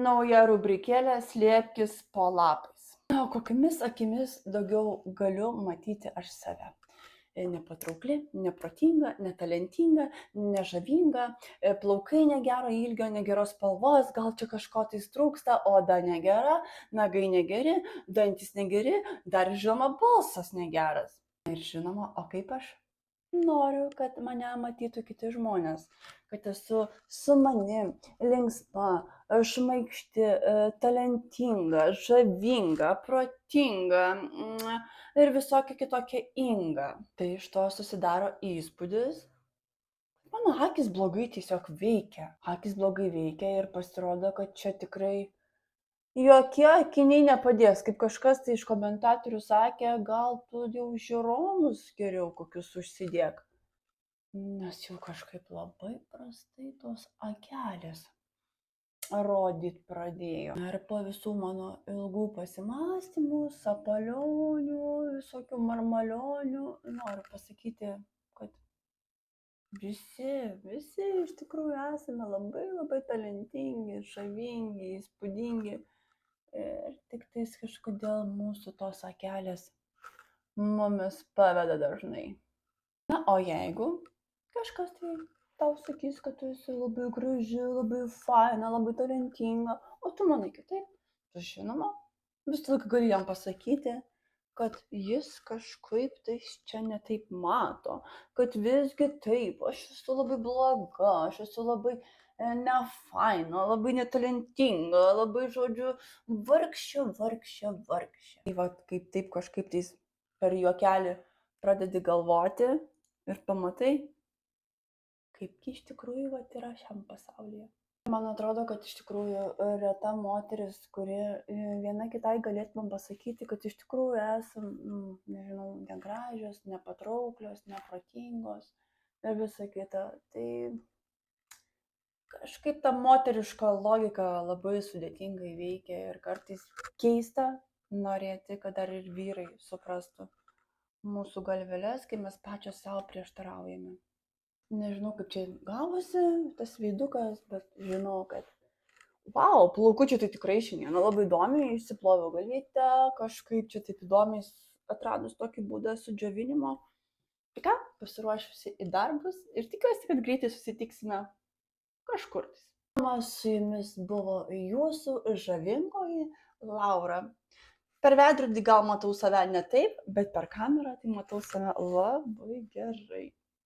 Nauja rubrikėlė slėpkis po lapais. O kokiamis akimis daugiau galiu matyti aš save? Nepatraukli, neprotinga, netalentinga, nežavinga, plaukai negero ilgio, negeros spalvos, gal čia kažko tais trūksta, oda negera, nagai negeri, dantis negeri, dar žinoma balsas negeras. Ir žinoma, o kaip aš? Noriu, kad mane matytų kiti žmonės, kad esu sumani, linksma, šmaikšti, talentinga, žavinga, protinga ir visokia kitokia inga. Tai iš to susidaro įspūdis, mano akys blogai tiesiog veikia. Akys blogai veikia ir pasirodo, kad čia tikrai jokie akiniai nepadės, kaip kažkas tai iš komentatorių sakė, gal tu jau žiūronus geriau kokius užsidėk. Nes jau kažkaip labai prastai tos akelės rodyt pradėjo. Ir po visų mano ilgų pasimąstymų, sapalionių, visokių marmalionių, noriu pasakyti, kad visi iš tikrųjų esame labai talentingi, žavingi, įspūdingi. Ir tik tais kažkodėl mūsų tos akelės mumis paveda dažnai. Na, o jeigu kažkas tai tau sakys, kad tu esi labai graži, labai faina, labai talentinga, o tu manai kitaip, tai žinoma, visą laiką gali jam pasakyti, kad jis kažkaip tai čia netaip mato, kad visgi taip, aš esu labai bloga, aš esu labai nefaina, labai netalentinga, labai, žodžiu, vargšė. Tai va, kaip taip kažkaip tais per juokelį pradedi galvoti ir pamatai, kaipgi iš tikrųjų vat yra šiam pasaulyje. Man atrodo, kad iš tikrųjų reta moteris, kuri viena kitai galėtumėm pasakyti, kad iš tikrųjų esam, nežinau, negražios, nepatrauklios, neprotingos ir visa kita. Tai kažkaip ta moteriška logika labai sudėtingai veikia ir kartais keista norėti, kad dar ir vyrai suprastų mūsų galveles, kai mes pačios savo prieštaraujame. Nežinau, kaip čia gavosi tas veidukas, bet žinau, kad vau, plaukučiai tai tikrai šiandieną labai įdomiai išsiploviau galvytę, kažkaip čia taip įdomiai atradus tokį būdą sudžiovinimo. Tai ką, pasiruošusi į darbus ir tikiuosi, kad greitai susitiksime kažkur. Su jumis buvo jūsų žavingoji Laura. Per veidrodį gal matau save ne taip, bet per kamerą tai matau save labai gerai.